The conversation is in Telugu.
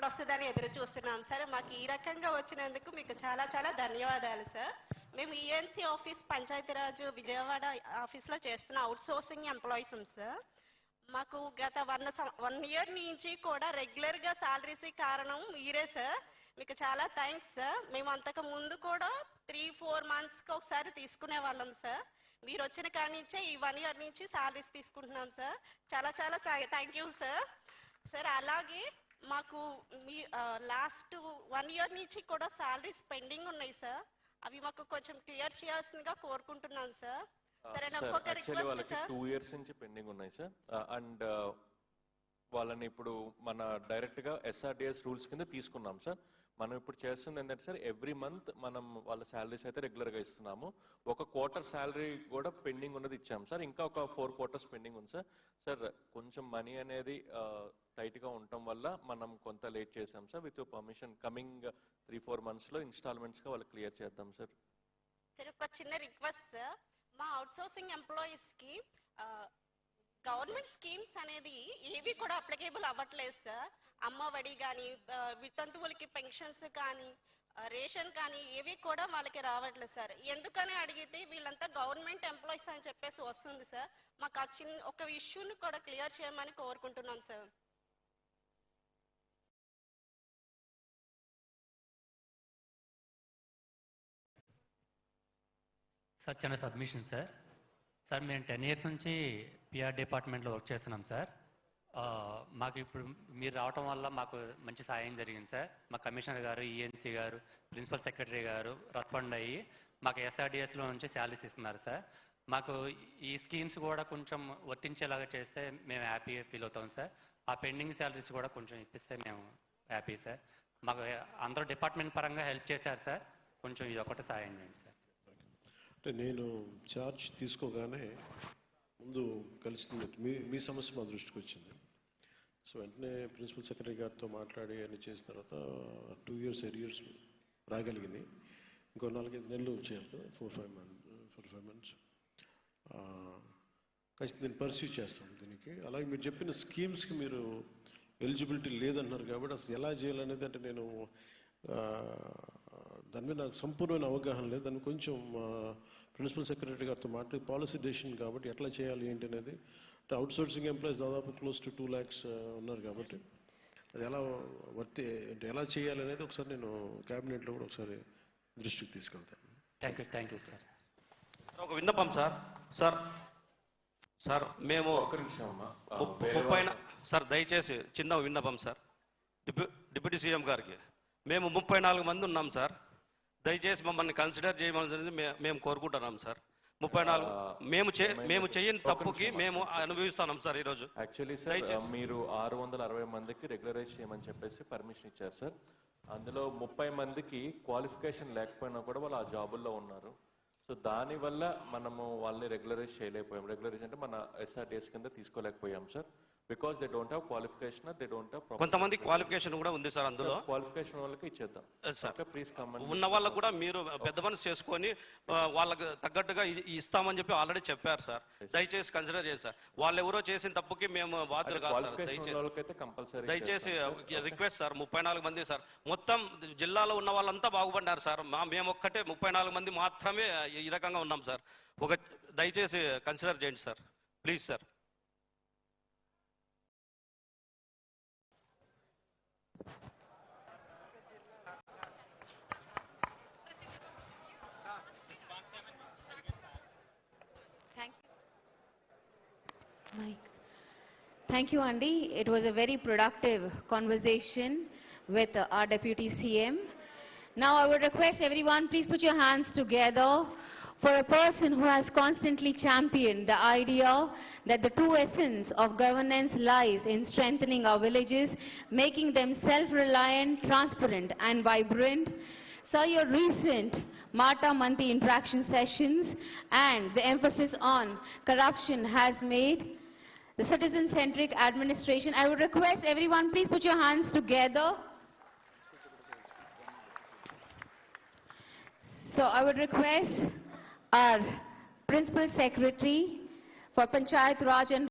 వస్తుందని ఎదురు చూస్తున్నాం సార్. మాకు ఈ రకంగా వచ్చినందుకు మీకు చాలా చాలా ధన్యవాదాలు సార్. మేము ఈఎన్సీ ఆఫీస్ పంచాయతీరాజ్ విజయవాడ ఆఫీస్లో చేస్తున్న అవుట్ సోర్సింగ్ ఎంప్లాయీస్ సార్. మాకు గత 1 ఇయర్ నుంచి కూడా రెగ్యులర్గా శాలరీస్ కారణం మీరే సార్. మీకు చాలా థ్యాంక్స్ సార్. మేము అంతకు ముందు కూడా 3-4 మంత్స్కి ఒకసారి తీసుకునే వాళ్ళం సార్. మీరు వచ్చిన కాడి నుంచే ఈ 1 ఇయర్ నుంచి శాలరీస్ తీసుకుంటున్నాం సార్. చాలా చాలా థ్యాంక్ యూ సార్. సార్ అలాగే మాకు మీ లాస్ట్ 1 ఇయర్ నుంచి కూడా శాలరీస్ పెండింగ్ ఉన్నాయి సార్. అవి మాకు కొంచెం క్లియర్ చేయాల్సిందిగా కోరుకుంటున్నాను సార్. సరే, ఒక్కొక్క రిక్వెస్ట్ సార్. 2 ఇయర్స్ నుంచి పెండింగ్ ఉన్నాయి సార్. అండ్ వాళ్ళని ఇప్పుడు మన డైరెక్ట్ గా SRDS రూల్స్ కింద తీసుకున్నాం సార్. మనం ఇప్పుడు చేస్తుంది ఏంటంటే సార్, ఎవ్రీ మంత్ మనం వాళ్ళ శాలరీస్ అయితే రెగ్యులర్ గా ఇస్తున్నాము. ఒక క్వార్టర్ శాలరీ కూడా పెండింగ్ ఉన్నది ఇచ్చాం సార్. ఇంకా ఒక 4 క్వార్టర్స్ పెండింగ్ ఉంది సార్. సార్ కొంచెం మనీ అనేది టైట్ గా ఉండటం వల్ల మనం కొంత లేట్ చేసాం sir. With permission coming 3-4 months లో ఇన్స్టాల్మెంట్స్ గా వాళ్ళు క్లియర్ చేద్దాం సార్. సార్ ఒక చిన్న రిక్వెస్ట్ సార్. మా అవుట్సోర్సింగ్ ఎంప్లాయీస్ కి గవర్నమెంట్ స్కీమ్స్ అనేది ఏవి కూడా అప్లికేబుల్ అవ్వట్లేదు సార్. అమ్మఒడి కానీ, వితంతువులకి పెన్షన్స్ కానీ, రేషన్ కానీ ఏవి కూడా వాళ్ళకి రావట్లేదు సార్. ఎందుకని అడిగితే వీళ్ళంతా గవర్నమెంట్ ఎంప్లాయీస్ అని చెప్పేసి వస్తుంది సార్. మాకు ఆ ఒక ఇష్యూని కూడా క్లియర్ చేయమని కోరుకుంటున్నాం సార్. సార్ చిన్న సబ్మిషన్ సార్. సార్ మేము 10 ఇయర్స్ నుంచి PR డిపార్ట్మెంట్లో వర్క్ చేస్తున్నాం సార్. మాకు ఇప్పుడు మీరు రావటం వల్ల మాకు మంచి సాయం జరిగింది సార్. మా కమిషనర్ గారు, ENC గారు, ప్రిన్సిపల్ సెక్రటరీ గారు రెస్పాండ్ అయ్యి మాకు SRDSలో నుంచి శాలరీస్ ఇస్తున్నారు సార్. మాకు ఈ స్కీమ్స్ కూడా కొంచెం వర్తించేలాగా చేస్తే మేము హ్యాపీగా ఫీల్ అవుతాం సార్. ఆ పెండింగ్ శాలరీస్ కూడా కొంచెం ఇప్పిస్తే మేము హ్యాపీ సార్. మాకు అందరూ డిపార్ట్మెంట్ పరంగా హెల్ప్ చేశారు సార్. కొంచెం ఇది ఒకటి సాయం చేయండి సార్. అంటే నేను ఛార్జ్ తీసుకోగానే ముందు కలిసింది మీ సమస్య మా దృష్టికి వచ్చింది. సో వెంటనే ప్రిన్సిపల్ సెక్రటరీ గారితో మాట్లాడి అన్ని చేసిన తర్వాత 2 ఇయర్స్ ఎరియర్స్ రాగలిగింది. ఇంకో 4-5 నెలలు వచ్చారు, 4-5 మంత్స్. ఖచ్చితంగా నేను పర్సీవ్ చేస్తాను దీనికి. అలాగే మీరు చెప్పిన స్కీమ్స్కి మీరు ఎలిజిబిలిటీ లేదన్నారు కాబట్టి అసలు ఎలా చేయాలనేది అంటే నేను దాని మీద నాకు సంపూర్ణమైన అవగాహన లేదు. దాన్ని కొంచెం ప్రిన్సిపల్ సెక్రటరీ గారితో మాట్లాడి పాలసీ డెసిషన్ కాబట్టి ఎట్లా చేయాలి ఏంటి అనేది. అంటే అవుట్ సోర్సింగ్ ఎంప్లాయీస్ దాదాపు క్లోజ్ టు 2 lakhs ఉన్నారు కాబట్టి అది ఎలా ఎలా చేయాలి అనేది ఒకసారి నేను క్యాబినెట్లో కూడా ఒకసారి దృష్టికి తీసుకెళ్తాను. Thank you sir. ఒక విన్నపం సార్. సార్ మేము సార్ దయచేసి చిన్న విన్నపం సార్ డిప్యూటీ సీఎం గారికి. మేము 34 మంది ఉన్నాం సార్. దయచేసి మమ్మల్ని కన్సిడర్ చేయమని మేము కోరుకుంటున్నాం సార్. 34 మేము చేయని తప్పుకి మేము అనుభవిస్తున్నాం సార్ ఈరోజు. యాక్చువల్లీ సార్ మీరు 660 మందికి రెగ్యులరైజ్ చేయమని చెప్పేసి పర్మిషన్ ఇచ్చారు సార్. అందులో 30 మందికి క్వాలిఫికేషన్ లేకపోయినా కూడా వాళ్ళు ఆ జాబుల్లో ఉన్నారు. సో దానివల్ల మనము వాళ్ళని రెగ్యులరైజ్ చేయలేకపోయాం. రెగ్యులరైజ్ అంటే మన SRDS కింద తీసుకోలేకపోయాం sir. Because they don't have qualification, they don't have. కొంతమంది క్వాలిఫికేషన్ కూడా ఉంది సార్. అందులో క్వాలిఫికేషన్ వాళ్ళకి ఇచ్చేద్దాం సార్. ప్లీజ్ ఉన్న వాళ్ళకు కూడా మీరు పెద్ద మనసు చేసుకొని వాళ్ళకి తగ్గట్టుగా ఇస్తామని చెప్పి ఆల్రెడీ చెప్పారు సార్. దయచేసి కన్సిడర్ చేయండి సార్. వాళ్ళు ఎవరో చేసిన తప్పుకి మేము బాధ్యులు కాదు సార్. దయచేసి రిక్వెస్ట్ సార్. 34 మంది సార్. మొత్తం జిల్లాలో ఉన్న వాళ్ళంతా బాగుపడ్డారు సార్. మేము ఒక్కటే 34 మంది మాత్రమే ఈ రకంగా ఉన్నాం సార్. దయచేసి కన్సిడర్ చేయండి sir, please sir. Thank you, Andy. It was a very productive conversation with our Deputy CM. Now I would request everyone, please put your hands together for a person who has constantly championed the idea that the true essence of governance lies in strengthening our villages, making them self-reliant, transparent and vibrant. So your recent Mata Manti interaction sessions and the emphasis on corruption has made the citizen-centric administration. I would request everyone, please put your hands together. So I would request our Principal Secretary for Panchayat Raj and